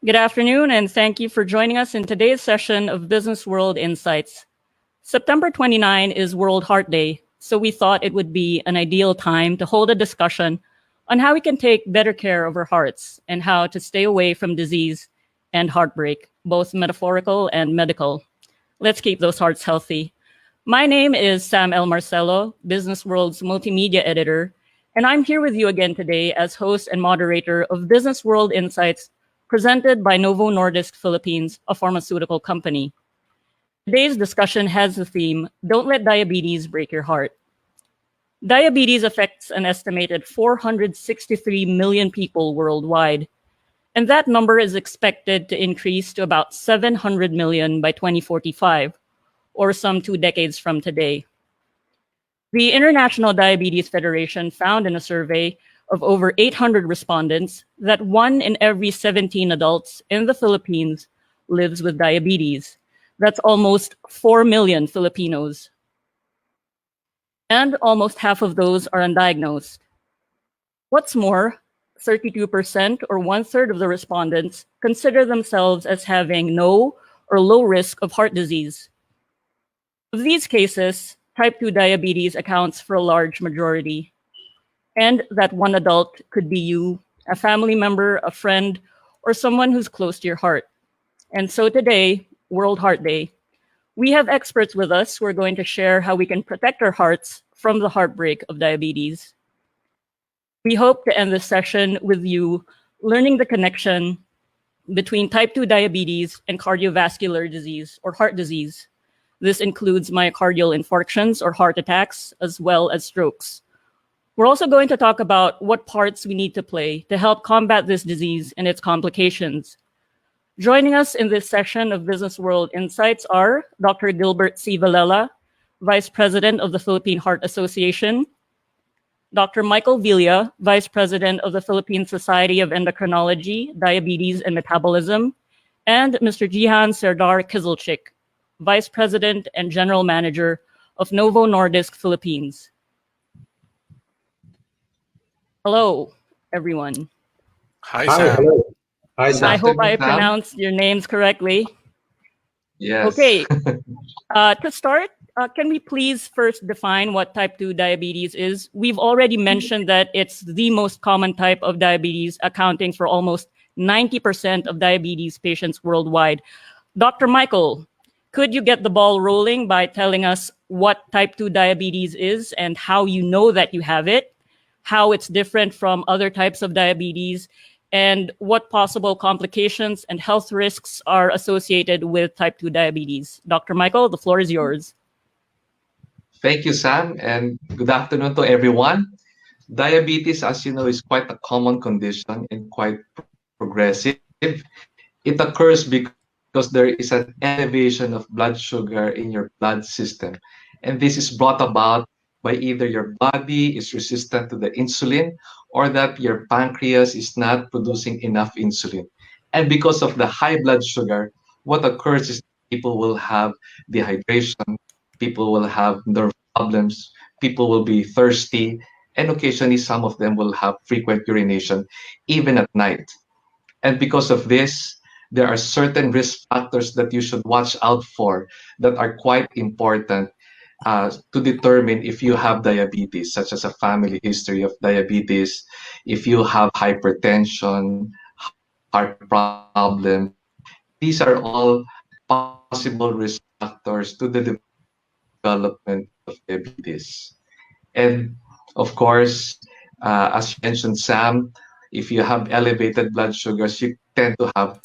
Good afternoon, and thank you for joining us in today's session of BusinessWorld Insights. September 29 is World Heart Day, so we thought it would be an ideal time to hold a discussion on how we can take better care of our hearts and how to stay away from disease and heartbreak, both metaphorical and medical. Let's keep those hearts healthy. My name is Sam L. Marcelo, BusinessWorld's multimedia editor, and I'm here with you again today as host and moderator of BusinessWorld Insights, presented by Novo Nordisk Philippines, a pharmaceutical company. Today's discussion has the theme, Don't Let Diabetes Break Your Heart. Diabetes affects an estimated 463 million people worldwide, and that number is expected to increase to about 700 million by 2045, or some 2 decades from today. The International Diabetes Federation found in a survey of over 800 respondents that 1 in every 17 adults in the Philippines lives with diabetes. That's almost 4 million Filipinos. And almost half of those are undiagnosed. What's more, 32% or 1/3 of the respondents consider themselves as having no or low risk of heart disease. Of these cases, type 2 diabetes accounts for a large majority. And that one adult could be you, a family member, a friend, or someone who's close to your heart. And so today, World Heart Day, we have experts with us who are going to share how we can protect our hearts from the heartbreak of diabetes. We hope to end this session with you learning the connection between type 2 diabetes and cardiovascular disease or heart disease. This includes myocardial infarctions or heart attacks, as well as strokes. We're also going to talk about what parts we need to play to help combat this disease and its complications. Joining us in this session of BusinessWorld Insights are Dr. Gilbert C. Vilela, Vice President of the Philippine Heart Association, Dr. Michael Vilela, Vice President of the Philippine Society of Endocrinology, Diabetes and Metabolism, and Mr. Cihan Serdar Kizilcik, Vice President and General Manager of Novo Nordisk Philippines. Hello, everyone. Hi, Sam. Hello. Hi, Sam. I hope I pronounced your names correctly. Yes. Okay. To start, can we please first define what type 2 diabetes is? We've already mentioned that it's the most common type of diabetes, accounting for almost 90% of diabetes patients worldwide. Dr. Michael, could you get the ball rolling by telling us what type 2 diabetes is and how you know that you have it, how it's different from other types of diabetes, and what possible complications and health risks are associated with type 2 diabetes? Dr. Michael, the floor is yours. Thank you, Sam, and good afternoon to everyone. Diabetes, as you know, is quite a common condition and quite progressive. It occurs because there is an elevation of blood sugar in your blood system, and this is brought about by either your body is resistant to the insulin or that your pancreas is not producing enough insulin. And because of the high blood sugar, what occurs is people will have dehydration, people will have nerve problems, people will be thirsty, and occasionally some of them will have frequent urination, even at night. And because of this, there are certain risk factors that you should watch out for that are quite important to determine if you have diabetes, such as a family history of diabetes, if you have hypertension, heart problems. These are all possible risk factors to the development of diabetes. And of course, as you mentioned, Sam, if you have elevated blood sugars, you tend to have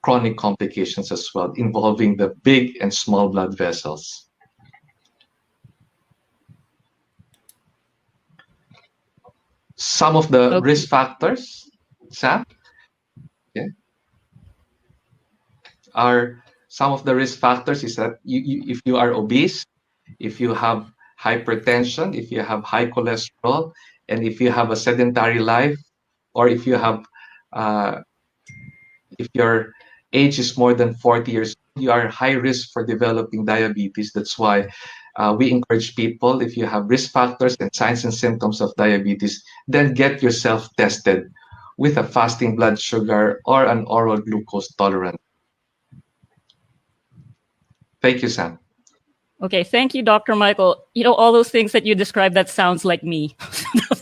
chronic complications as well, involving the big and small blood vessels. Some of the risk factors, Sam, are some of the risk factors is that if you are obese, if you have hypertension, if you have high cholesterol, and if you have a sedentary life, or if you have if your age is more than 40 years old, you are high risk for developing diabetes. That's why we encourage people, if you have risk factors and signs and symptoms of diabetes, then get yourself tested with a fasting blood sugar or an oral glucose tolerance. Thank you, Sam. Okay, thank you, Dr. Michael. You know, all those things that you described, that sounds like me.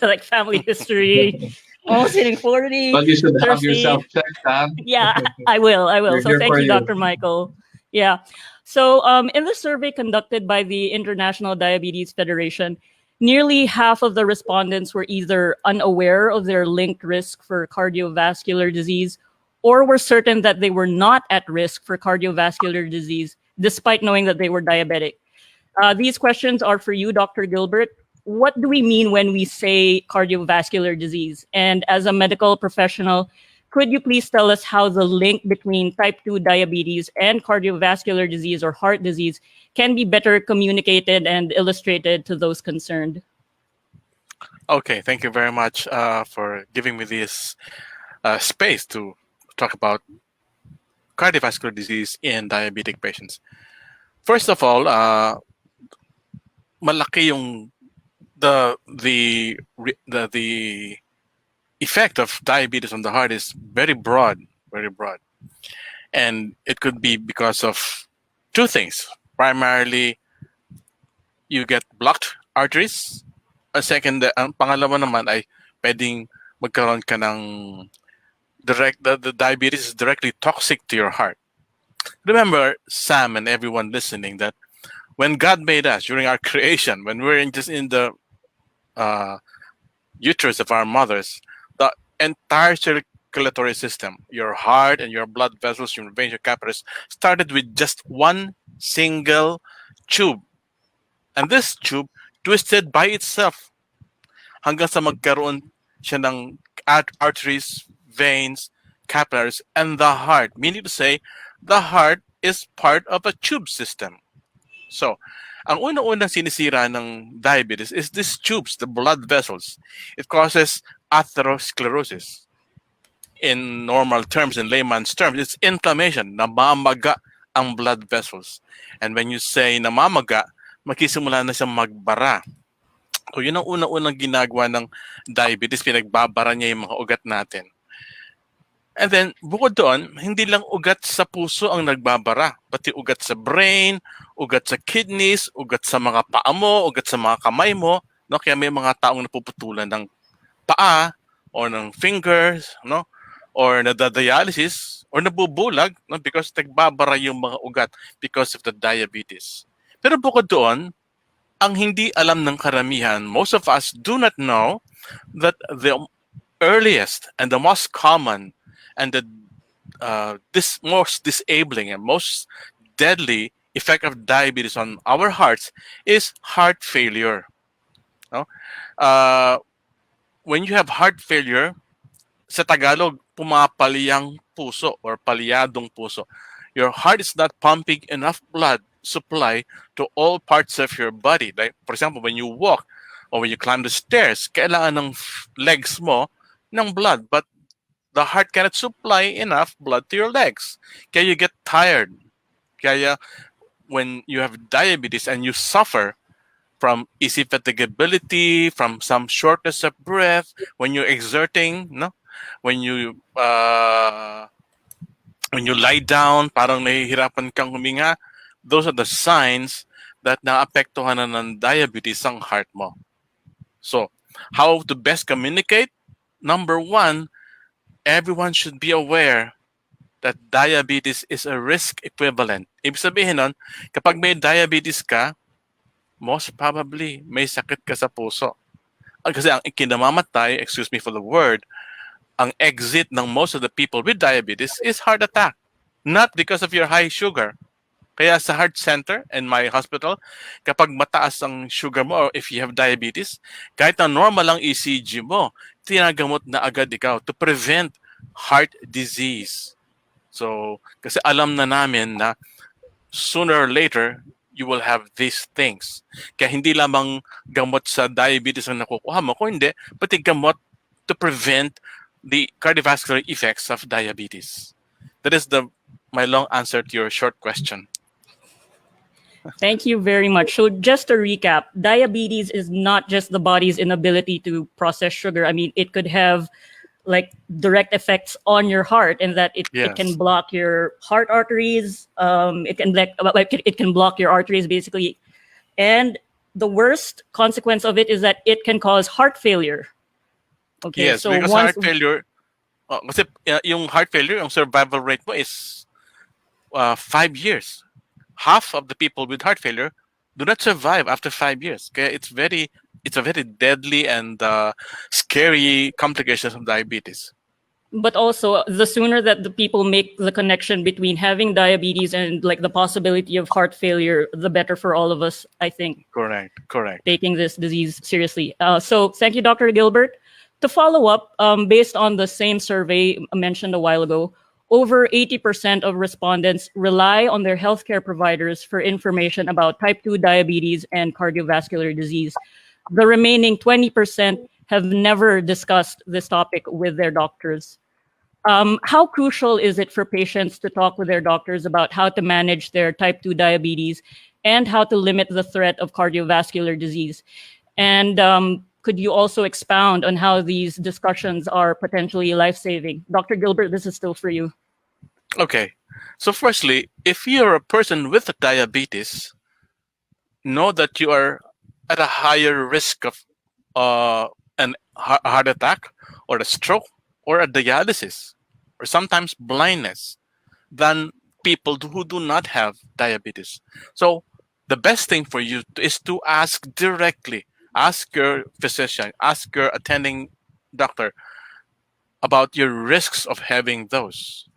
Like family history, almost hitting 40, Well, you should have yourself thirsty. checked, Sam. Yeah, I will. I will. We're So here thank for you, you. Dr. Michael. Yeah. So in the survey conducted by the International Diabetes Federation, nearly half of the respondents were either unaware of their linked risk for cardiovascular disease or were certain that they were not at risk for cardiovascular disease despite knowing that they were diabetic. These questions are for you, Dr. Gilbert. What do we mean when we say cardiovascular disease? And as a medical professional, could you please tell us how the link between type 2 diabetes and cardiovascular disease or heart disease can be better communicated and illustrated to those concerned? Okay, thank you very much for giving me this space to talk about cardiovascular disease in diabetic patients. First of all, malaki yung the effect of diabetes on the heart is very broad, and it could be because of two things. Primarily, you get blocked arteries. Second, ang pangalawa naman ay pwedeng magkaroon ka ng the diabetes is directly toxic to your heart. Remember, Sam and everyone listening, that when God made us during our creation, when we're just in the uterus of our mothers, the entire circulatory system, your heart and your blood vessels, your veins, your capillaries, started with just one single tube. And this tube twisted by itself hanggang sa magkaroon siya ng arteries, veins, capillaries, and the heart. Meaning to say, the heart is part of a tube system. So, ang unang-unang sinisira ng diabetes is these tubes, the blood vessels. It causes atherosclerosis. In normal terms, in layman's terms, it's inflammation. Namamaga ang blood vessels. And when you say namamaga, magsisimula na siyang magbara. So, yun ang unang-unang ginagawa ng diabetes, pinagbabara niya yung mga ugat natin. And then, bukod doon, hindi lang ugat sa puso ang nagbabara, pati ugat sa brain, ugat sa kidneys, ugat sa mga paa mo, ugat sa mga kamay mo. No? Kaya may mga taong napuputulan ng paa or ng fingers, no? Or nadadialysis or nabubulag, no? Because nagbabara yung mga ugat because of the diabetes. Pero bukod doon, ang hindi alam ng karamihan, most of us do not know that the earliest and the most common and the this most disabling and most deadly effect of diabetes on our hearts is heart failure. No? When you have heart failure, sa Tagalog, pumapaliyang puso or paliyadong puso. Your heart is not pumping enough blood supply to all parts of your body. Like, for example, when you walk or when you climb the stairs, kailangan ng legs mo ng blood, but the heart cannot supply enough blood to your legs. Kaya you get tired. Kaya when you have diabetes and you suffer from easy fatigability, from some shortness of breath, when you're exerting, no? When you lie down, parang nahihirapan kang huminga, those are the signs that naapektuhan na ng diabetes ang heart mo. So, how to best communicate? Number one, everyone should be aware that diabetes is a risk equivalent. Ibig sabihin nun, kapag may diabetes ka, most probably may sakit ka sa puso. Kasi ang ikinamamatay, excuse me for the word, ang exit ng most of the people with diabetes is heart attack. Not because of your high sugar. Kaya sa heart center in my hospital, kapag mataas ang sugar mo or if you have diabetes, kahit na normal ang ECG mo, tinagamot na agad ikaw to prevent heart disease. So, kasi alam na namin na sooner or later, you will have these things. Kaya hindi lamang gamot sa diabetes ang nakukuha mo, kung hindi, pati gamot to prevent the cardiovascular effects of diabetes. That is my long answer to your short question. Thank you very much. So just to recap, diabetes is not just the body's inability to process sugar. I mean, it could have like direct effects on your heart, and that it can Yes. block your heart arteries. It can block your arteries basically. And the worst consequence of it is that it can cause heart failure. Okay, Yes, so because once, heart failure, kasi yung heart failure, yung survival rate mo is 5 years. Half of the people with heart failure do not survive after 5 years. Okay, it's a very deadly and scary complications of diabetes. but also the sooner that the people make the connection between having diabetes and like the possibility of heart failure, the better for all of us, I think, Correct, correct. taking this disease seriously. So thank you, Dr. Gilbert. To follow up, based on the same survey mentioned a while ago, over 80% of respondents rely on their healthcare providers for information about type 2 diabetes and cardiovascular disease. The remaining 20% have never discussed this topic with their doctors. How crucial is it for patients to talk with their doctors about how to manage their type 2 diabetes and how to limit the threat of cardiovascular disease? And could you also expound on how these discussions are potentially life saving? Dr. Gilbert, this is still for you. Okay, so firstly, if you're a person with diabetes, know that you are at a higher risk of a heart attack or a stroke or a dialysis or sometimes blindness than people who do not have diabetes. So the best thing for you is to ask directly, ask your physician, ask your attending doctor about your risks of having those,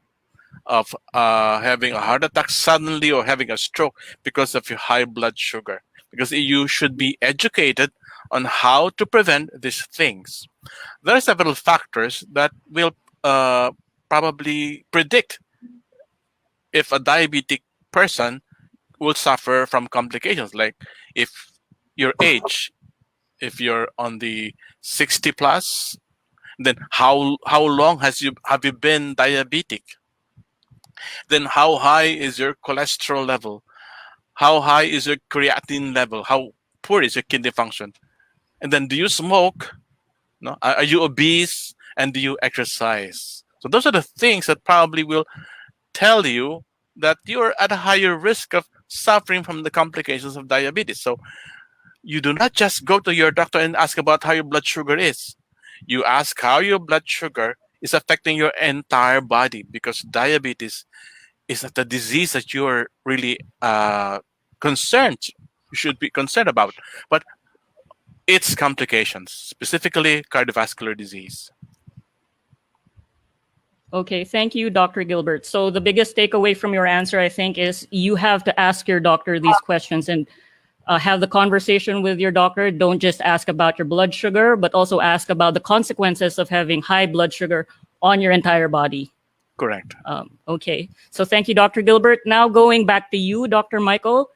of having a heart attack suddenly or having a stroke because of your high blood sugar. Because you should be educated on how to prevent these things. There are several factors that will probably predict if a diabetic person will suffer from complications, like if your age, if you're on the 60 plus, then how long have you been diabetic? Then how high is your cholesterol level? How high is your creatinine level? How poor is your kidney function? And then do you smoke? No? Are you obese? And do you exercise? So those are the things that probably will tell you that you're at a higher risk of suffering from the complications of diabetes. So you do not just go to your doctor and ask about how your blood sugar is. You ask how your blood sugar is affecting your entire body, because diabetes is not a disease that you're really concerned, you should be concerned about, but its complications, specifically cardiovascular disease. Okay, thank you, Dr. Gilbert. So the biggest takeaway from your answer, I think, is you have to ask your doctor these questions and have the conversation with your doctor. Don't just ask about your blood sugar, but also ask about the consequences of having high blood sugar on your entire body. Correct. Okay, so thank you, Dr. Gilbert. Now going back to you, Dr. Michael.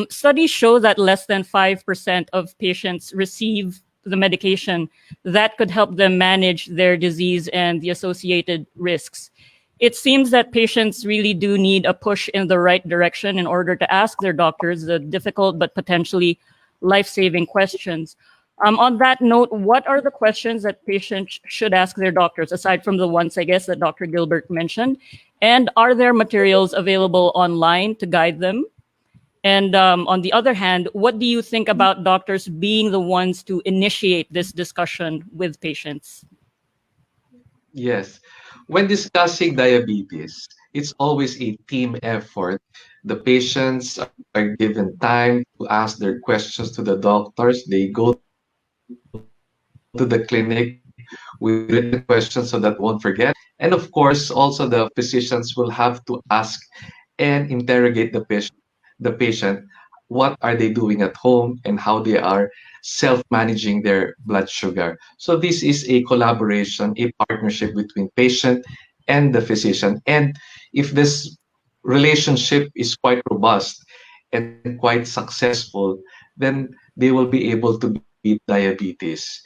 Studies show that less than 5% of patients receive the medication that could help them manage their disease and the associated risks. It seems that patients really do need a push in the right direction in order to ask their doctors the difficult but potentially life-saving questions. On that note, what are the questions that patients should ask their doctors, aside from the ones, I guess, that Dr. Gilbert mentioned? And are there materials available online to guide them? And on the other hand, what do you think about doctors being the ones to initiate this discussion with patients? Yes. When discussing diabetes, it's always a team effort. The patients are given time to ask their questions to the doctors. They go to the clinic with written questions so that won't forget. And of course, also the physicians will have to ask and interrogate the patient, what are they doing at home and how they are self-managing their blood sugar. So this is a collaboration, a partnership between patient and the physician. And if this relationship is quite robust and quite successful, then they will be able to beat diabetes.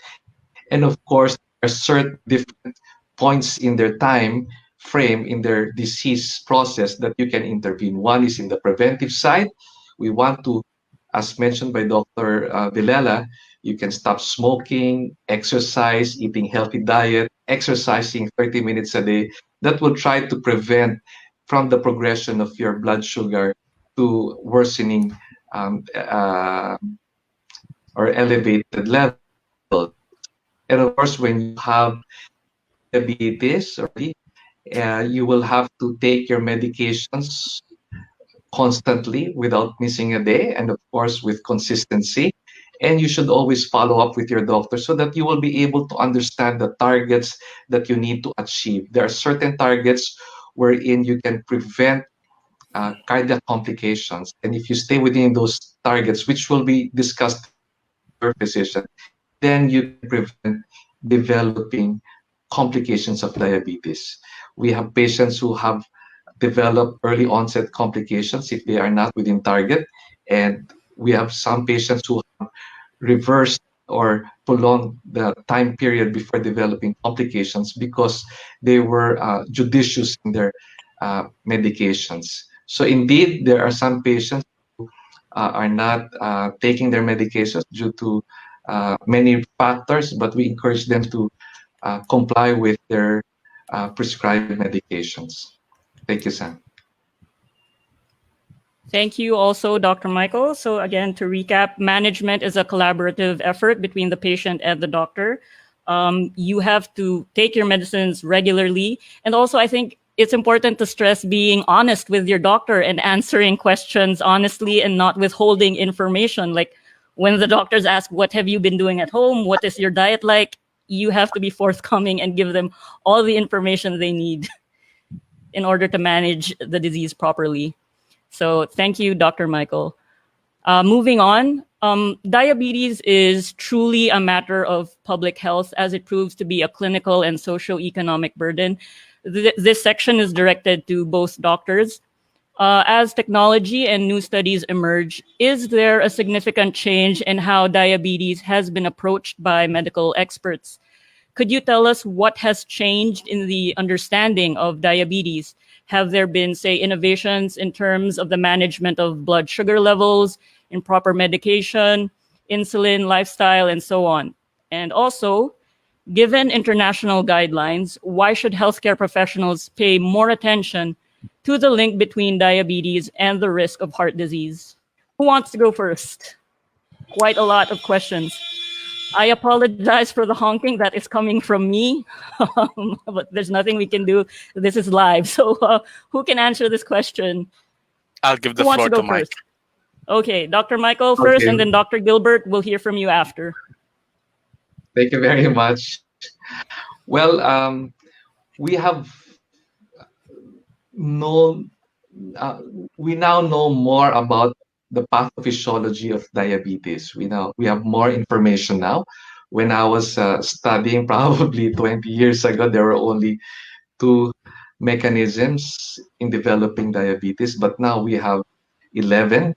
And of course, there are certain different points in their time frame in their disease process that you can intervene. One is in the preventive side. We want to, as mentioned by Dr. Vilela, You can stop smoking, exercise, eating healthy diet, exercising 30 minutes a day. That will try to prevent from the progression of your blood sugar to worsening or elevated levels. And of course, when you have diabetes already, you will have to take your medications constantly without missing a day, and of course with consistency. And you should always follow up with your doctor so that you will be able to understand the targets that you need to achieve. There are certain targets wherein you can prevent cardiac complications, and if you stay within those targets, which will be discussed with your physician, then you can prevent developing complications of diabetes. We have patients who have developed early onset complications if they are not within target, and we have some patients who have reversed or prolonged the time period before developing complications because they were judicious in their medications. So indeed, there are some patients who are not taking their medications due to many factors, but we encourage them to comply with their prescribed medications. Thank you, Sam. Thank you also, Dr. Michael. So again, to recap, management is a collaborative effort between the patient and the doctor. You have to take your medicines regularly. And also, I think it's important to stress being honest with your doctor and answering questions honestly and not withholding information. Like when the doctors ask, what have you been doing at home? What is your diet like? You have to be forthcoming and give them all the information they need in order to manage the disease properly. So thank you, Dr. Michael. Moving on, diabetes is truly a matter of public health as it proves to be a clinical and socio-economic burden. This section is directed to both doctors. As technology and new studies emerge, is there a significant change in how diabetes has been approached by medical experts? Could you tell us what has changed in the understanding of diabetes? Have there been, say, innovations in terms of the management of blood sugar levels, in proper medication, insulin, lifestyle, and so on? And also, given international guidelines, why should healthcare professionals pay more attention to the link between diabetes and the risk of heart disease? Who wants to go first? Quite a lot of questions. I apologize for the honking that is coming from me, but there's nothing we can do. This is live. So who can answer this question? I'll give Who the wants floor to go to Mike. first? Okay, Dr. Michael first, Okay, and then Dr. Gilbert. We'll hear from you after. thank you very much. Well, we have known, uh, we now know more about the pathophysiology of diabetes. We have more information now. When I was studying probably 20 years ago, there were only two mechanisms in developing diabetes, but now we have 11.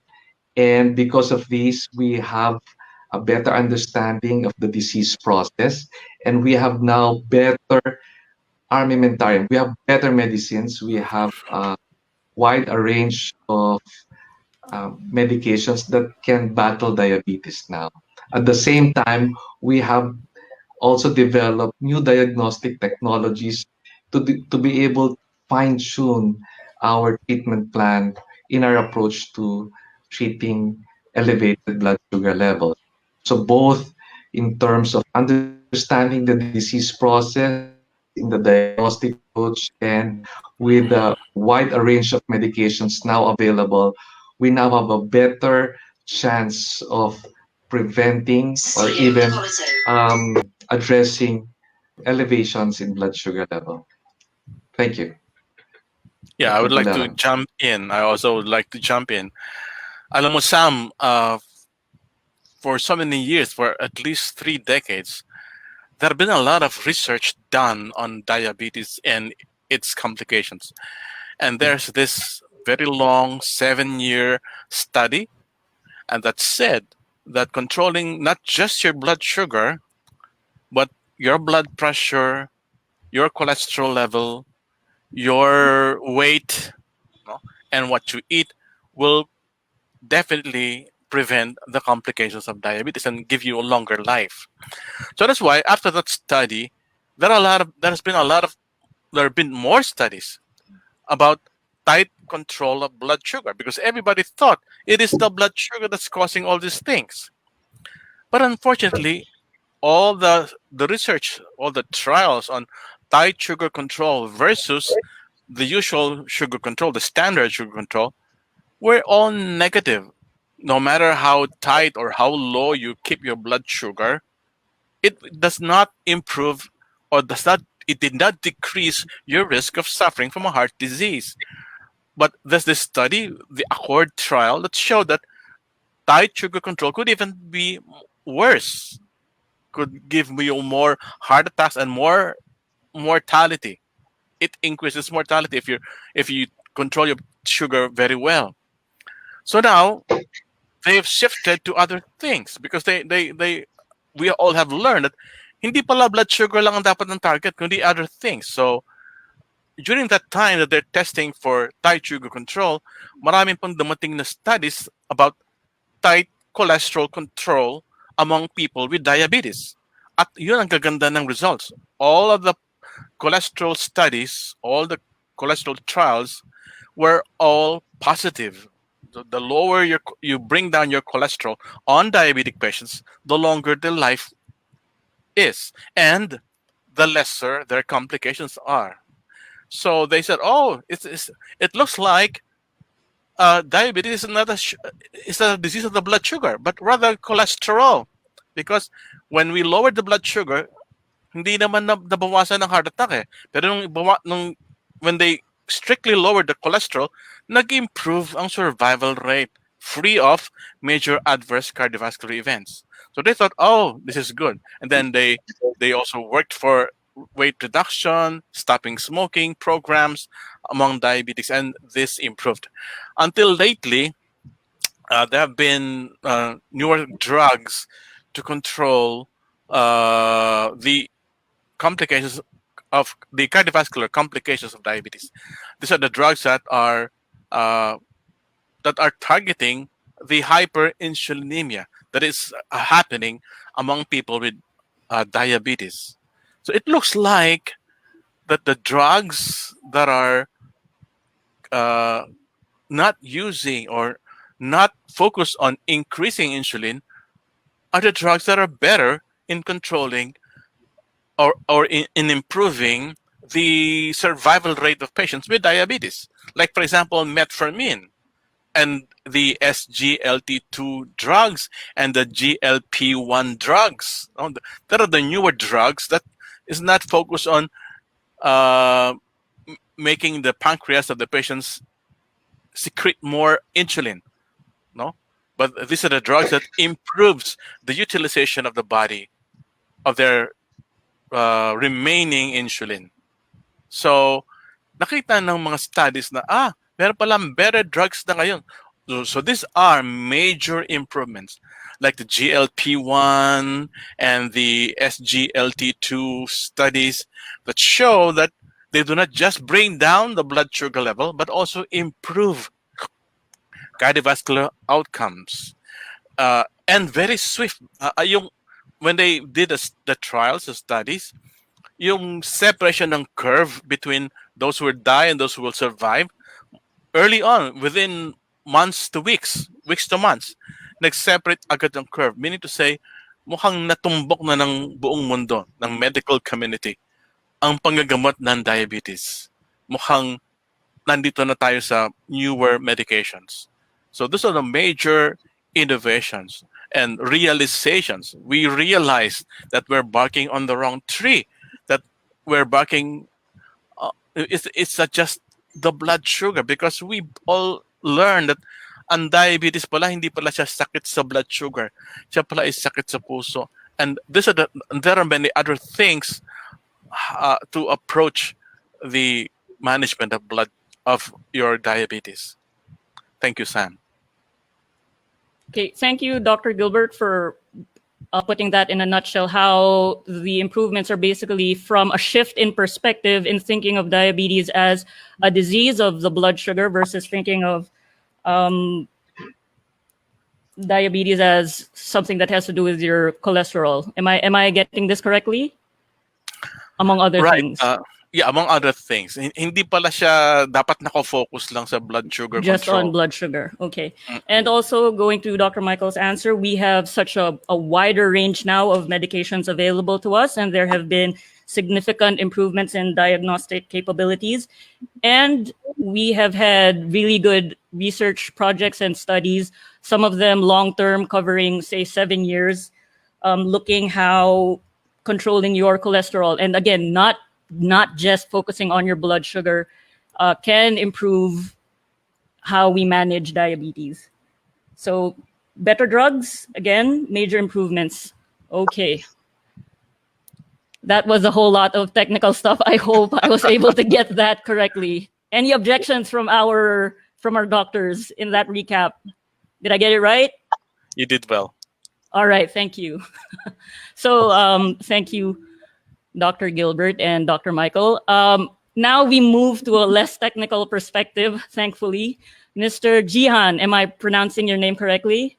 And because of these, we have a better understanding of the disease process, and we have now better armamentarium. We have better medicines. We have a wide range of medications that can battle diabetes now. At the same time, we have also developed new diagnostic technologies to be able to fine tune our treatment plan in our approach to treating elevated blood sugar levels. So both in terms of understanding the disease process in the diagnostic approach and with the wide range of medications now available, we now have a better chance of preventing or even addressing elevations in blood sugar level. Thank you, Yeah, I Dr. would like to Vilela. jump in. I also would like to jump in. Alam mo, Sam, for so many years, for at least 3 decades, there have been a lot of research done on diabetes and its complications. And there's this very long 7-year study, and that said that controlling not just your blood sugar, but your blood pressure, your cholesterol level, your weight, no, and what you eat will definitely prevent the complications of diabetes and give you a longer life. So that's why after that study, there have been more studies about tight control of blood sugar, because everybody thought it is the blood sugar that's causing all these things. But unfortunately, all the research, all the trials on tight sugar control versus the usual sugar control, the standard sugar control, were all negative. No matter how tight or how low you keep your blood sugar, it does not improve, or it did not decrease your risk of suffering from a heart disease. But there's this study, the Accord trial, that showed that tight sugar control could even be worse, could give you more heart attacks and more mortality. It increases mortality if you control your sugar very well. So now they've shifted to other things, because we all have learned that hindi pala blood sugar lang ang dapat ng target, kundi other things. So during that time that they're testing for tight sugar control, maraming pang dumating na studies about tight cholesterol control among people with diabetes. At yun ang gaganda ng results. All of the cholesterol studies, all the cholesterol trials were all positive. The lower you bring down your cholesterol on diabetic patients, the longer their life is, and the lesser their complications are. So they said, "Oh, it looks like diabetes is not a disease of the blood sugar, but rather cholesterol, because when we lower the blood sugar, hindi naman nabawasan ng heart attack eh. Pero when they strictly lowered the cholesterol, nag-improve ang survival rate, free of major adverse cardiovascular events." So they thought, "Oh, this is good." And then they also worked for weight reduction, stopping smoking programs among diabetics, and this improved. Until lately, there have been newer drugs to control the complications of the cardiovascular complications of diabetes. These are the drugs that are targeting the hyperinsulinemia that is happening among people with diabetes. So it looks like that the drugs that are not using or not focused on increasing insulin are the drugs that are better in controlling or in improving the survival rate of patients with diabetes. Like, for example, metformin and the SGLT2 drugs and the GLP-1 drugs. That are the newer drugs that is not focused on making the pancreas of the patients secrete more insulin, no? But these are the drugs that improves the utilization of the body of their remaining insulin. So, nakita ng mga studies na, meron palang better drugs na ngayon. So these are major improvements, like the GLP-1 and the SGLT2 studies that show that they do not just bring down the blood sugar level, but also improve cardiovascular outcomes. And very swift. When they did the trials, the studies, yung separation ng curve between those who will die and those who will survive, early on, within months to weeks to months, nag-separate agad ang curve. Meaning to say, mukhang natumbok na ng buong mundo, ng medical community, ang panggagamot ng diabetes. Mukhang nandito na tayo sa newer medications. So those are the major innovations and realizations. We realize that we're barking on the wrong tree, that we're barking, it's not just the blood sugar, because we all learned that ang diabetes pala, hindi pala siya sakit sa blood sugar. Siya pala is sakit sa puso. And there are many other things to approach the management of your diabetes. Thank you, Sam. Okay, thank you, Dr. Gilbert, for putting that in a nutshell, how the improvements are basically from a shift in perspective in thinking of diabetes as a disease of the blood sugar versus thinking of diabetes as something that has to do with your cholesterol. Am I getting this correctly? Among other Right. things. Yeah, among other things. Hindi pala siya dapat nako-focus lang sa blood sugar Just on control. blood sugar. Okay. Mm-mm. And also going to Dr. Michael's answer, we have such a wider range now of medications available to us, and there have been significant improvements in diagnostic capabilities. And we have had really good research projects and studies, some of them long-term covering, say, 7 years, looking how controlling your cholesterol, and again, not just focusing on your blood sugar, can improve how we manage diabetes. So better drugs, again, major improvements. Okay. That was a whole lot of technical stuff. I hope I was able to get that correctly. Any objections from our doctors in that recap? Did I get it right? You did well. All right, thank you. So thank you, Dr. Gilbert and Dr. Michael. Now we move to a less technical perspective, thankfully. Mr. Cihan, am I pronouncing your name correctly?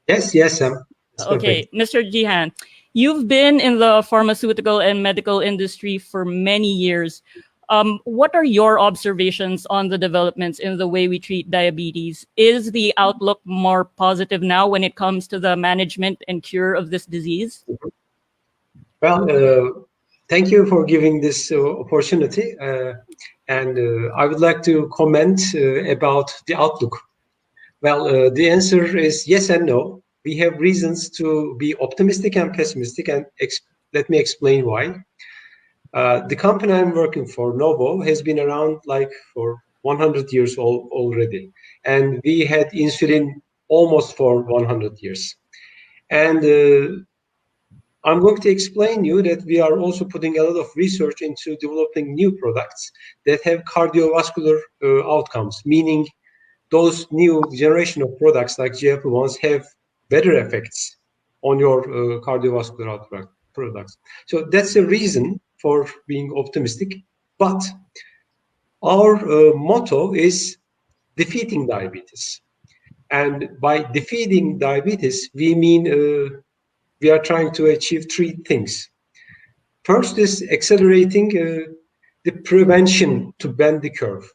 Yes, Sam. That's Okay, perfect. Mr. Cihan, you've been in the pharmaceutical and medical industry for many years. What are your observations on the developments in the way we treat diabetes? Is the outlook more positive now when it comes to the management and cure of this disease? Well, thank you for giving this opportunity. And I would like to comment about the outlook. Well, the answer is yes and no. We have reasons to be optimistic and pessimistic, and let me explain why. The company I'm working for, Novo, has been around like for 100 years already. And we had insulin almost for 100 years. And I'm going to explain you that we are also putting a lot of research into developing new products that have cardiovascular outcomes, meaning those new generation of products like GLP-1s have better effects on your cardiovascular products. So that's a reason for being optimistic. But our motto is defeating diabetes. And by defeating diabetes, we mean we are trying to achieve three things. First is accelerating the prevention to bend the curve.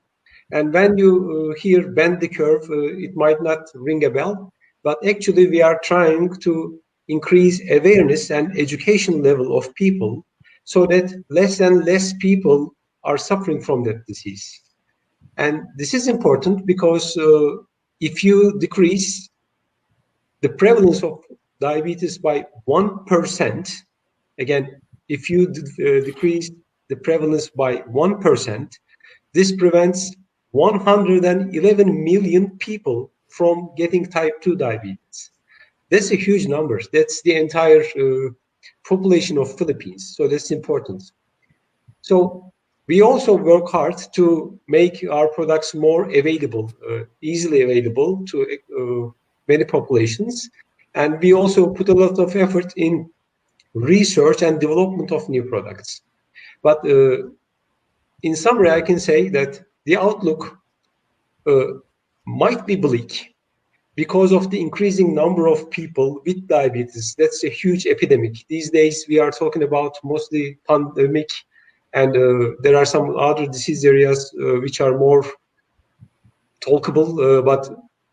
And when you hear bend the curve, it might not ring a bell, but actually we are trying to increase awareness and education level of people so that less and less people are suffering from that disease. And this is important because if you decrease the prevalence of diabetes by 1%, again, if you decrease the prevalence by 1%, this prevents 111 million people from getting type 2 diabetes. That's a huge number. That's the entire population of Philippines. So that's important. So we also work hard to make our products more available, easily available to many populations. And we also put a lot of effort in research and development of new products. But in summary, I can say that the outlook might be bleak because of the increasing number of people with diabetes. That's a huge epidemic. These days, we are talking about mostly pandemic, and there are some other disease areas which are more talkable, but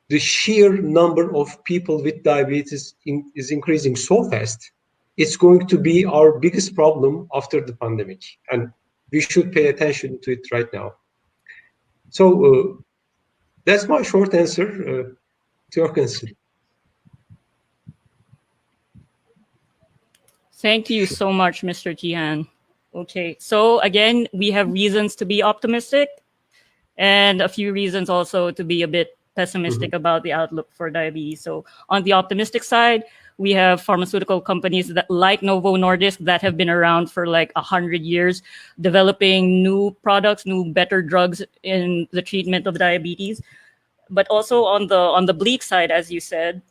the sheer number of people with diabetes is increasing so fast. It's going to be our biggest problem after the pandemic, and we should pay attention to it right now. So that's my short answer to your question. Thank you so much, Mr. Cihan. Okay, so again, we have reasons to be optimistic and a few reasons also to be a bit pessimistic about the outlook for diabetes. So on the optimistic side, we have pharmaceutical companies that, like Novo Nordisk, that have been around for like 100 years, developing new products, new better drugs in the treatment of diabetes. But also on the bleak side, as you said,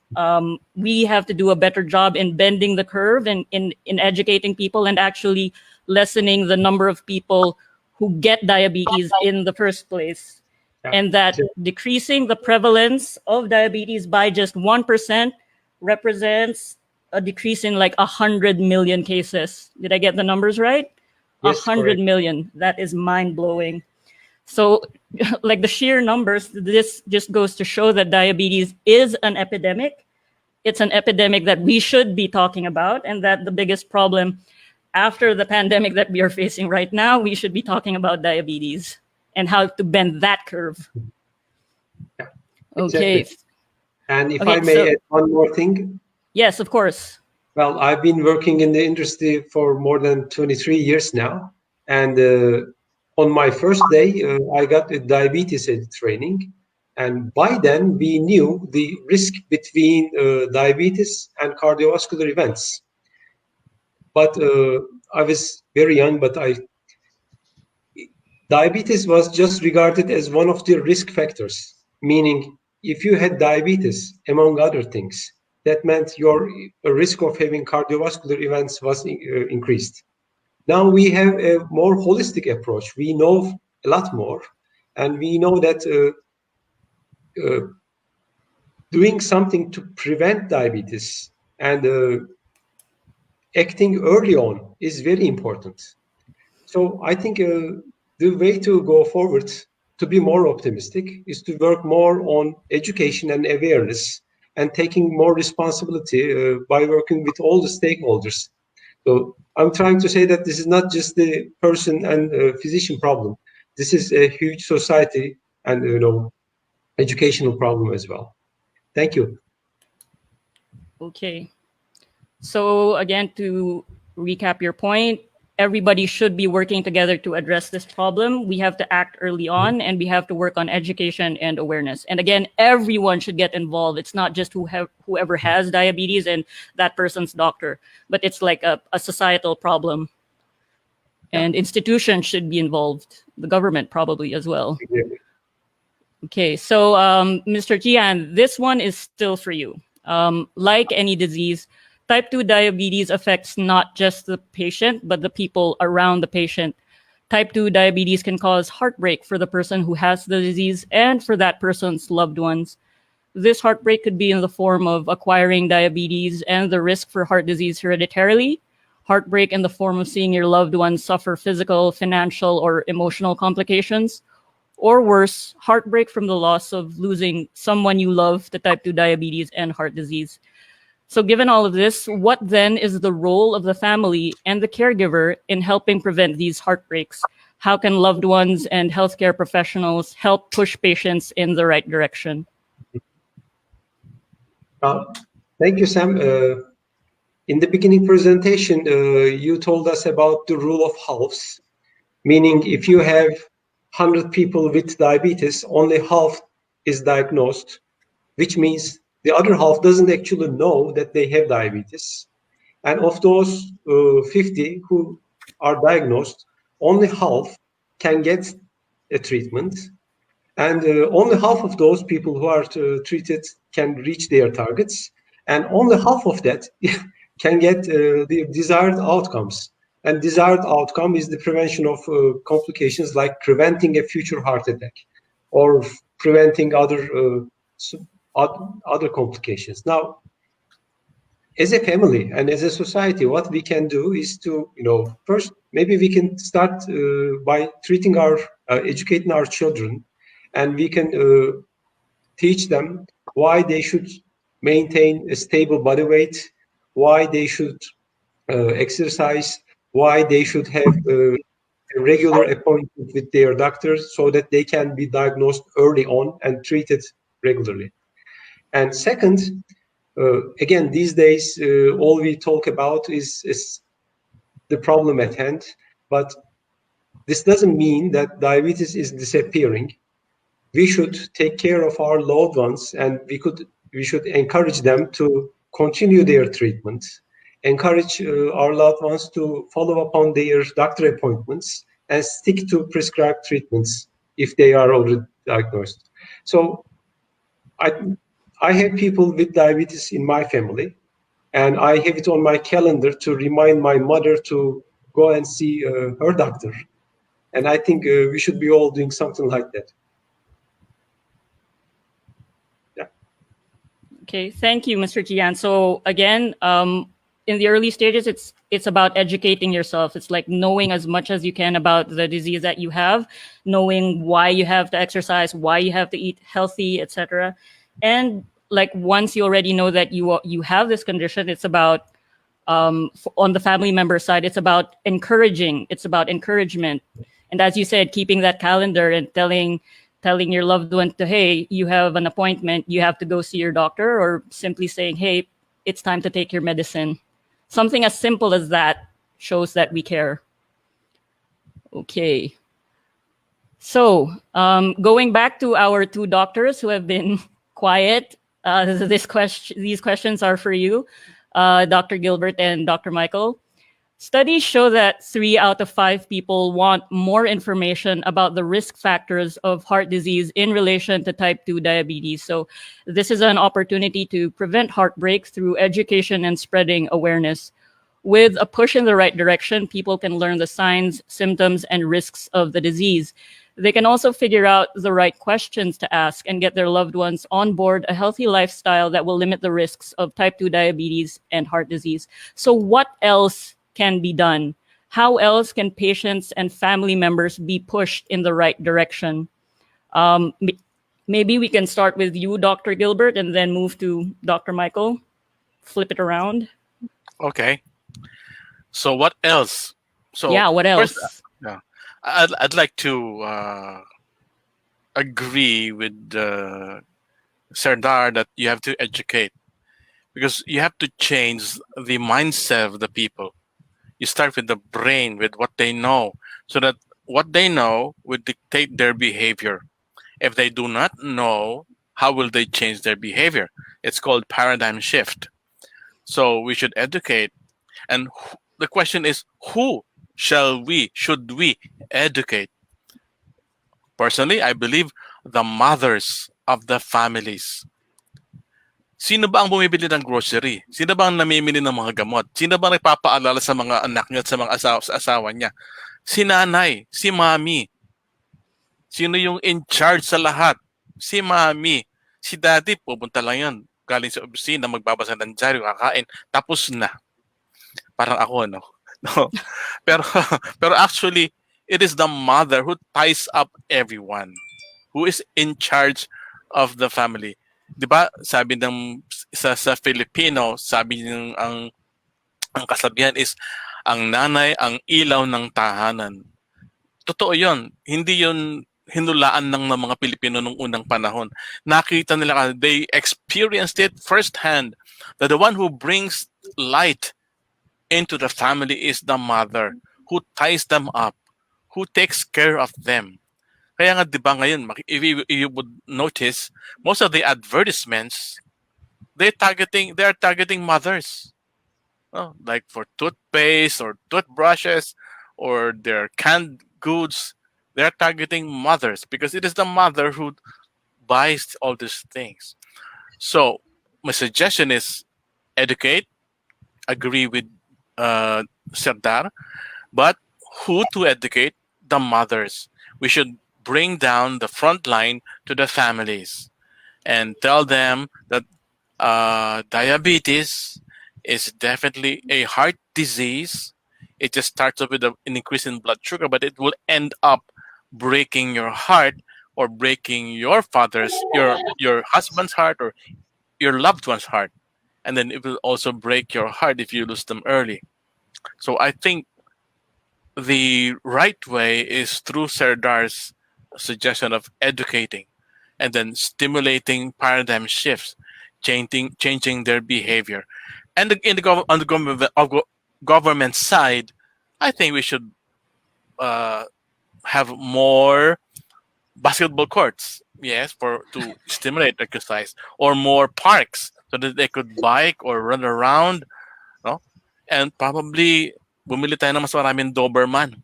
we have to do a better job in bending the curve and in educating people and actually lessening the number of people who get diabetes in the first place. Yeah. And that decreasing the prevalence of diabetes by just 1% represents a decrease in like 100 million cases. Did I get the numbers right? Yes, 100 correct. million. That is mind blowing. So, like the sheer numbers, this just goes to show that diabetes is an epidemic. It's an epidemic that we should be talking about, and that the biggest problem after the pandemic that we are facing right now, we should be talking about diabetes and how to bend that curve. Yeah, Okay. exactly. And if Okay, I may add one more thing. Yes, of course. Well, I've been working in the industry for more than 23 years now. And on my first day, I got a diabetes training. And by then, we knew the risk between diabetes and cardiovascular events. But I was very young, but diabetes was just regarded as one of the risk factors, meaning if you had diabetes, among other things, that meant your risk of having cardiovascular events was increased. Now we have a more holistic approach. We know a lot more, and we know that doing something to prevent diabetes and acting early on is very important. So I think the way to go forward to be more optimistic is to work more on education and awareness and taking more responsibility by working with all the stakeholders. So I'm trying to say that this is not just the person and physician problem. This is a huge society and educational problem as well. Thank you. Okay. So again, to recap your point, everybody should be working together to address this problem. We have to act early on, and we have to work on education and awareness. And again, everyone should get involved. It's not just whoever has diabetes and that person's doctor, but it's like a societal problem. And institutions should be involved, the government probably as well. Okay, so Mr. Cihan, this one is still for you. Like any disease, type 2 diabetes affects not just the patient, but the people around the patient. Type 2 diabetes can cause heartbreak for the person who has the disease and for that person's loved ones. This heartbreak could be in the form of acquiring diabetes and the risk for heart disease hereditarily, heartbreak in the form of seeing your loved ones suffer physical, financial, or emotional complications, or worse, heartbreak from the loss of losing someone you love to type 2 diabetes and heart disease. So given all of this, what then is the role of the family and the caregiver in helping prevent these heartbreaks? How can loved ones and healthcare professionals help push patients in the right direction? Thank you, Sam. In the beginning presentation, you told us about the rule of halves, meaning if you have 100 people with diabetes, only half is diagnosed, which means the other half doesn't actually know that they have diabetes. And of those 50 who are diagnosed, only half can get a treatment. And only half of those people who are treated can reach their targets. And only half of that can get the desired outcomes. And desired outcome is the prevention of complications like preventing a future heart attack or preventing other complications. Now, as a family and as a society, what we can do is to, first, maybe we can start by educating our children, and we can teach them why they should maintain a stable body weight, why they should exercise, why they should have a regular appointment with their doctors so that they can be diagnosed early on and treated regularly. And second, again, these days, all we talk about is the problem at hand, but this doesn't mean that diabetes is disappearing. We should take care of our loved ones, and we should encourage them to continue their treatment, encourage our loved ones to follow up on their doctor appointments and stick to prescribed treatments if they are already diagnosed. So I have people with diabetes in my family, and I have it on my calendar to remind my mother to go and see her doctor. And I think we should be all doing something like that. Yeah. Okay, thank you, Mr. Cihan. So again, in the early stages, it's about educating yourself. It's like knowing as much as you can about the disease that you have, knowing why you have to exercise, why you have to eat healthy, etc. And like once you already know that you have this condition, it's about on the family member side, it's about encouraging. It's about encouragement, and as you said, keeping that calendar and telling your loved one to, hey, you have an appointment, you have to go see your doctor, or simply saying, hey, it's time to take your medicine. Something as simple as that shows that we care. Okay. So going back to our two doctors who have been quiet, these questions are for you, Dr. Gilbert and Dr. Michael. Studies show that 3 out of 5 people want more information about the risk factors of heart disease in relation to type 2 diabetes. So this is an opportunity to prevent heartbreak through education and spreading awareness. With a push in the right direction, people can learn the signs, symptoms, and risks of the disease. They can also figure out the right questions to ask and get their loved ones on board a healthy lifestyle that will limit the risks of type 2 diabetes and heart disease. So what else can be done? How else can patients and family members be pushed in the right direction? Maybe we can start with you, Dr. Gilbert, and then move to Dr. Michael. Flip it around. Okay. So what else? So Yeah, what else? First, I'd like to agree with Serdar that you have to educate, because you have to change the mindset of the people. You start with the brain, with what they know, so that what they know will dictate their behavior. If they do not know, how will they change their behavior? It's called paradigm shift. So we should educate. And the question is, who should we educate? Personally, I believe the mothers of the families. Sino ba ang bumibili ng grocery? Sino ba ang namimili ng mga gamot? Sino ba nagpapaalala sa mga anak niya at sa mga asawa niya? Si nanay, si mami. Sino yung in charge sa lahat? Si mami. Si daddy, pupunta lang yun. Galing sa opisina, magbabasa ng diary, kakain. Tapos na. Parang ako, no? No. Pero actually, it is the mother who ties up everyone, who is in charge of the family. 'Di ba? Sabi ng sa Filipino, sabi ng ang kasabihan is ang nanay ang ilaw ng tahanan. Totoo 'yon. Hindi 'yon hinulaan ng mga Pilipino nung unang panahon. Nakita nila, they experienced it firsthand, that the one who brings light into the family is the mother, who ties them up, who takes care of them. Kaya nga, di ba ngayon, if you would notice, most of the advertisements, they are targeting mothers. Like for toothpaste or toothbrushes or their canned goods, they are targeting mothers because it is the mother who buys all these things. So my suggestion is educate, agree with Serdar, but who to educate? The mothers. We should bring down the front line to the families and tell them that diabetes is definitely a heart disease. It just starts off with an increase in blood sugar, but it will end up breaking your heart or breaking your your husband's heart or your loved one's heart. And then it will also break your heart if you lose them early. So I think the right way is through Serdar's suggestion of educating and then stimulating paradigm shifts, changing their behavior. And on the government side, I think we should have more basketball courts, yes, to stimulate exercise, or more parks so that they could bike or run around, no? And probably bumili tayo ng mas maraming Doberman.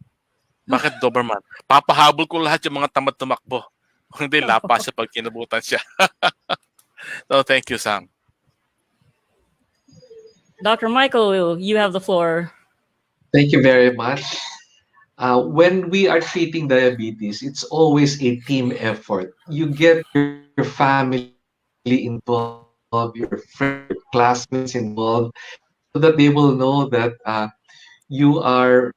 Bakit Doberman? Papahabol ko lahat yung mga tamad tumakbo. Kung hindi, lapas siya pag kinabutan siya. So, thank you, Sam. Dr. Michael, you have the floor. Thank you very much. When we are treating diabetes, it's always a team effort. You get your family involved. your friends, your classmates involved, so that they will know that you are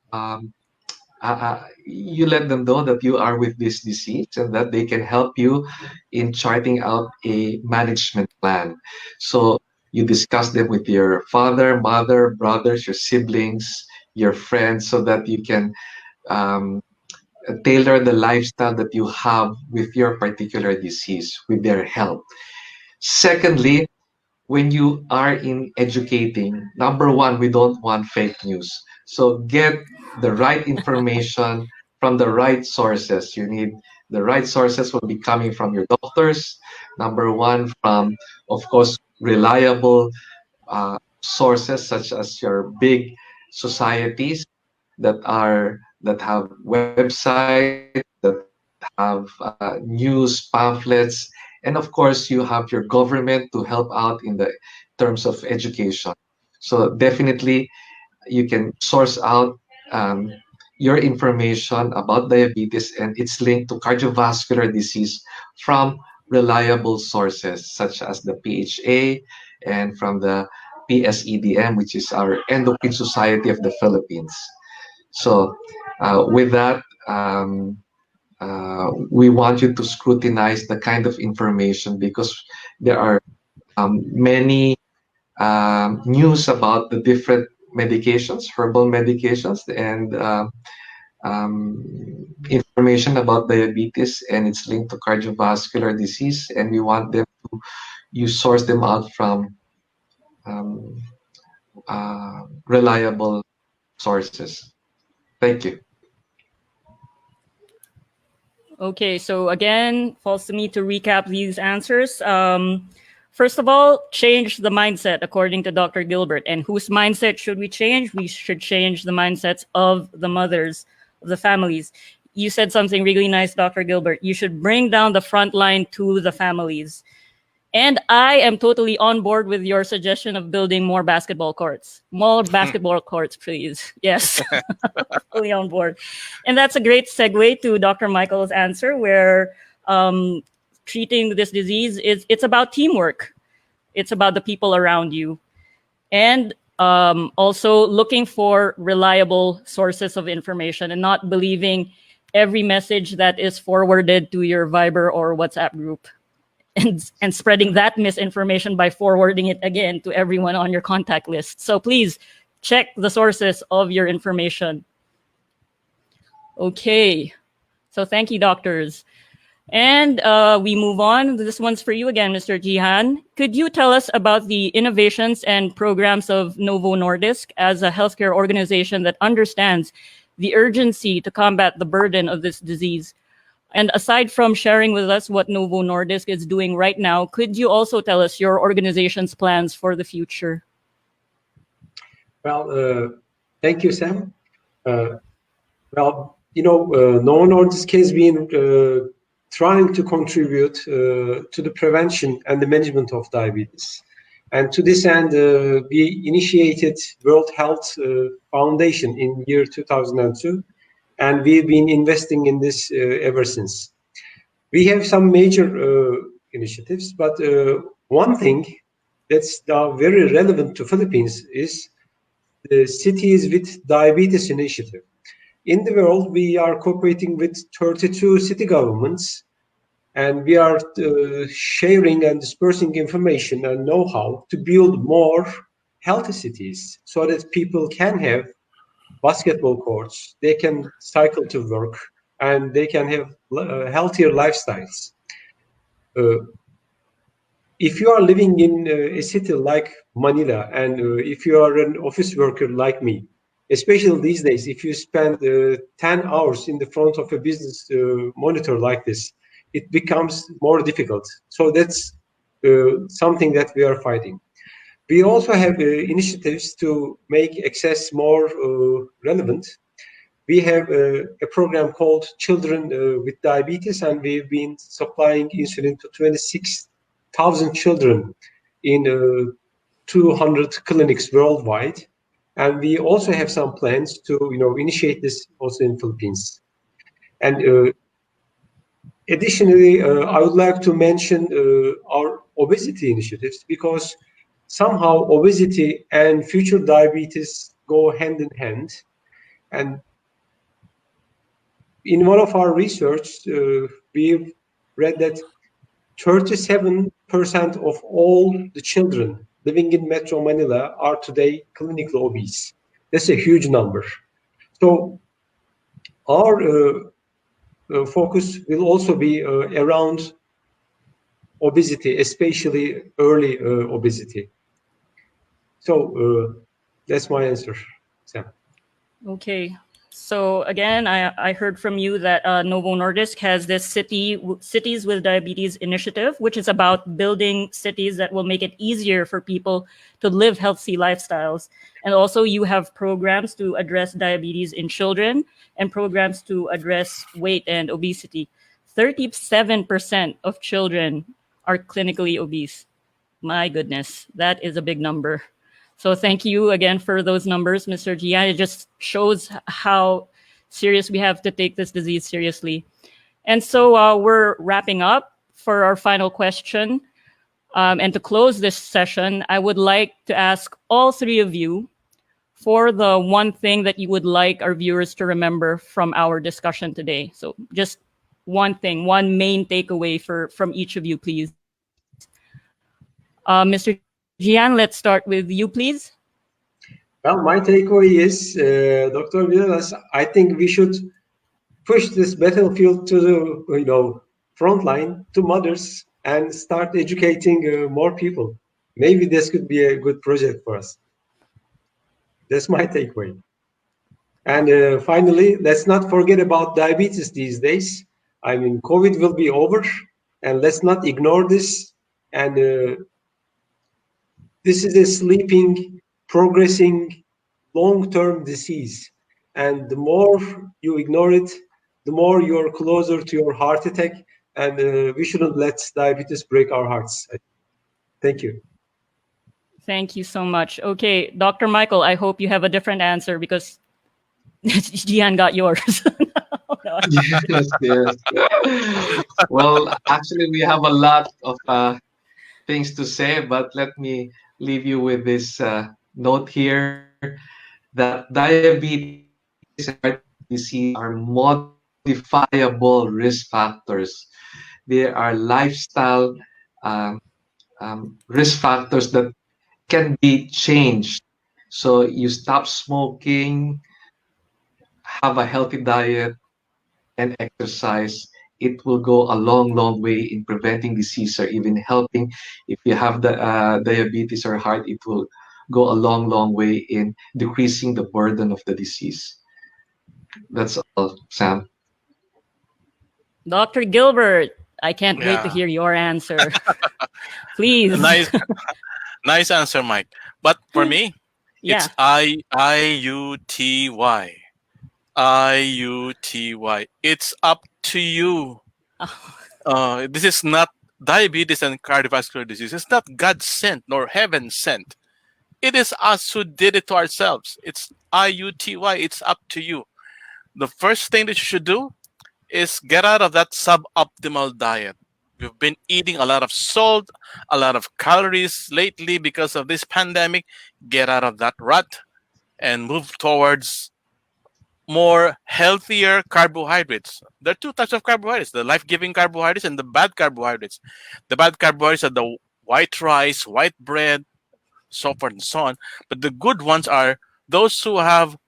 you let them know that you are with this disease and that they can help you in charting out a management plan. So you discuss them with your father, mother, brothers, your siblings, your friends, so that you can um, tailor the lifestyle that you have with your particular disease, with their help. Secondly, when you are in educating, number one, we don't want fake news. So get the right information from the right sources. You need the right sources will be coming from your doctors. Number one, from, of course, reliable sources such as your big societies that have websites, that have news pamphlets, and of course you have your government to help out in the terms of education. So definitely you can source out um, your information about diabetes and its link to cardiovascular disease from reliable sources such as the PHA and from the PSEDM, which is our Endocrine Society of the Philippines. So with that, we want you to scrutinize the kind of information because there are many news about the different medications, herbal medications, and information about diabetes and its link to cardiovascular disease. And we want them to you source them out from um, reliable sources. Thank you. Okay, so again, falls to me to recap these answers. First of all, change the mindset according to Dr. Gilbert. And whose mindset should we change? We should change the mindsets of the mothers, of the families. You said something really nice, Dr. Gilbert. You should bring down the front line to the families. And I am totally on board with your suggestion of building more basketball courts. More basketball courts, please. Yes, fully on board. And that's a great segue to Dr. Michael's answer, where treating this disease it's about teamwork. It's about the people around you, and also looking for reliable sources of information and not believing every message that is forwarded to your Viber or WhatsApp group. And spreading that misinformation by forwarding it again to everyone on your contact list. So please check the sources of your information. Okay, so thank you, doctors. And we move on. This one's for you again, Mr. Cihan. Could you tell us about the innovations and programs of Novo Nordisk as a healthcare organization that understands the urgency to combat the burden of this disease? And aside from sharing with us what Novo Nordisk is doing right now, could you also tell us your organization's plans for the future? Well, thank you, Sam. Well, Novo Nordisk has been trying to contribute to the prevention and the management of diabetes. And to this end, we initiated World Health Foundation in year 2002. And we've been investing in this ever since. We have some major initiatives, but one thing that's now very relevant to Philippines is the Cities with Diabetes initiative. In the world, we are cooperating with 32 city governments, and we are sharing and dispersing information and know-how to build more healthy cities so that people can have basketball courts, they can cycle to work, and they can have healthier lifestyles. If you are living in a city like Manila, and if you are an office worker like me, especially these days, if you spend 10 hours in the front of a business monitor like this, it becomes more difficult. So that's something that we are fighting. We also have initiatives to make access more relevant. We have a program called Children with Diabetes, and we've been supplying insulin to 26,000 children in 200 clinics worldwide. And we also have some plans to initiate this also in Philippines. And Additionally, I would like to mention our obesity initiatives, because somehow obesity and future diabetes go hand in hand. And in one of our research, we've read that 37% of all the children living in Metro Manila are today clinically obese. That's a huge number. So our focus will also be around obesity, especially early obesity. So that's my answer, Sam. Okay. So again, I heard from you that Novo Nordisk has this cities with diabetes initiative, which is about building cities that will make it easier for people to live healthy lifestyles. And also, you have programs to address diabetes in children and programs to address weight and obesity. 37% of children are clinically obese. My goodness, that is a big number. So thank you again for those numbers, Mr. Gian. It just shows how serious we have to take this disease seriously. And so we're wrapping up for our final question. And to close this session, I would like to ask all three of you for the one thing that you would like our viewers to remember from our discussion today. So just one thing, one main takeaway from each of you, please. Mr. Gian, let's start with you, please. Well, my takeaway is, Dr. Vilela, I think we should push this battlefield to the front line, to mothers, and start educating more people. Maybe this could be a good project for us. That's my takeaway. And finally, let's not forget about diabetes these days. I mean, COVID will be over, and let's not ignore this. And this is a sleeping, progressing, long-term disease. And the more you ignore it, the more you're closer to your heart attack. And we shouldn't let diabetes break our hearts. Thank you. Thank you so much. Okay, Dr. Michael, I hope you have a different answer because Gian got yours. No. Yes, yes. Well, actually, we have a lot of things to say, but let me leave you with this note here that diabetes and heart disease are modifiable risk factors. They are lifestyle um, risk factors that can be changed. So you stop smoking, have a healthy diet, and exercise. It will go a long, long way in preventing disease or even helping. If you have the diabetes or heart, it will go a long, long way in decreasing the burden of the disease. That's all, Sam. Dr. Gilbert, I can't wait to Yeah, hear your answer. Please. nice, nice answer, Mike. But for me, it's Yeah. IUTY. IUTY. It's up to you. This is not diabetes and cardiovascular disease. It's not God sent nor heaven sent. It is us who did it to ourselves. It's IUTY. It's up to you. The first thing that you should do is get out of that suboptimal diet. We've been eating a lot of salt, a lot of calories lately because of this pandemic. Get out of that rut and move towards more healthier carbohydrates. There are two types of carbohydrates: the life-giving carbohydrates and the bad carbohydrates. The bad carbohydrates are the white rice, white bread, so forth and so on. But the good ones are those who are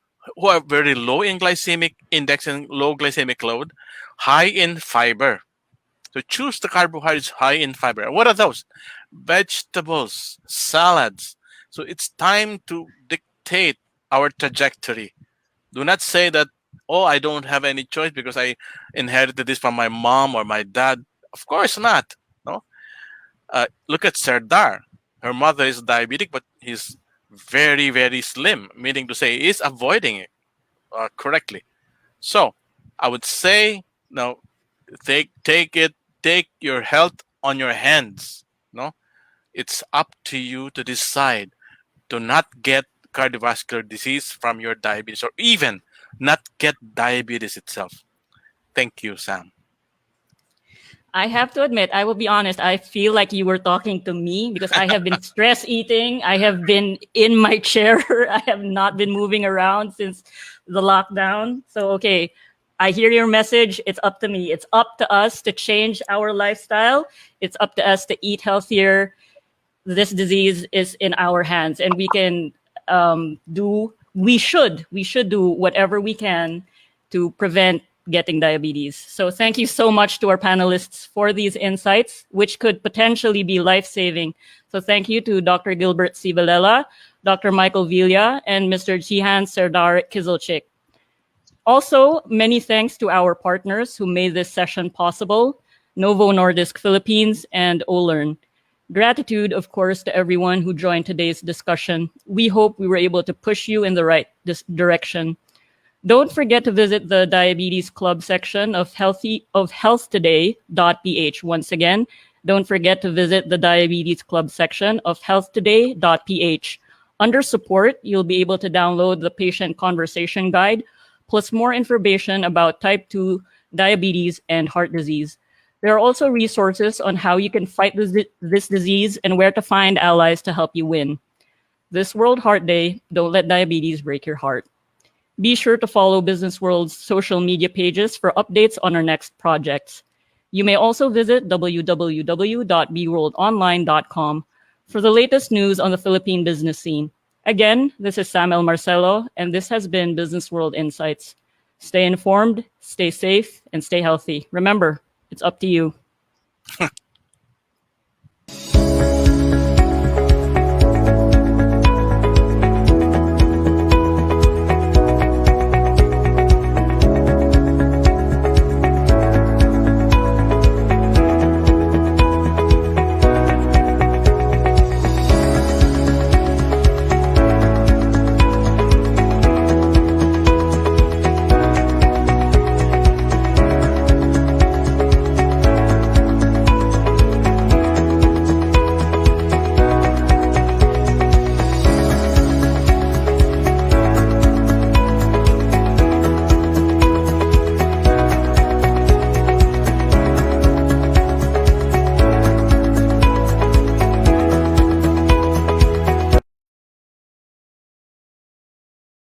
very low in glycemic index and low glycemic load, high in fiber. So choose the carbohydrates high in fiber. And what are those? Vegetables, salads. So it's time to dictate our trajectory. Do not say that, oh, I don't have any choice because I inherited this from my mom or my dad. Of course not. No. Look at Serdar. Her mother is diabetic, but he's very, very slim, meaning to say he's avoiding it correctly. So I would say, no, take your health on your hands. No, it's up to you to decide to not get cardiovascular disease from your diabetes or even not get diabetes itself. Thank you, Sam. I have to admit, I will be honest, I feel like you were talking to me because I have been stress eating. I have been in my chair. I have not been moving around since the lockdown. So, okay, I hear your message. It's up to me. It's up to us to change our lifestyle. It's up to us to eat healthier. This disease is in our hands, and we can we should do whatever we can to prevent getting diabetes. So thank you so much to our panelists for these insights, which could potentially be life-saving. So thank you to Dr. Gilbert C. Vilela, Dr. Michael Villa, and Mr. Cihan Serdar Kizilcik. Also, many thanks to our partners who made this session possible, Novo Nordisk Philippines and Olearn. Gratitude, of course, to everyone who joined today's discussion. We hope we were able to push you in the right direction. Don't forget to visit the Diabetes Club section of healthtoday.ph. Once again, don't forget to visit the Diabetes Club section of healthtoday.ph. Under support, you'll be able to download the patient conversation guide, plus more information about type 2 diabetes and heart disease. There are also resources on how you can fight this disease and where to find allies to help you win. This World Heart Day, don't let diabetes break your heart. Be sure to follow Business World's social media pages for updates on our next projects. You may also visit www.bworldonline.com for the latest news on the Philippine business scene. Again, this is Samuel Marcelo, and this has been Business World Insights. Stay informed, stay safe, and stay healthy. Remember, it's up to you.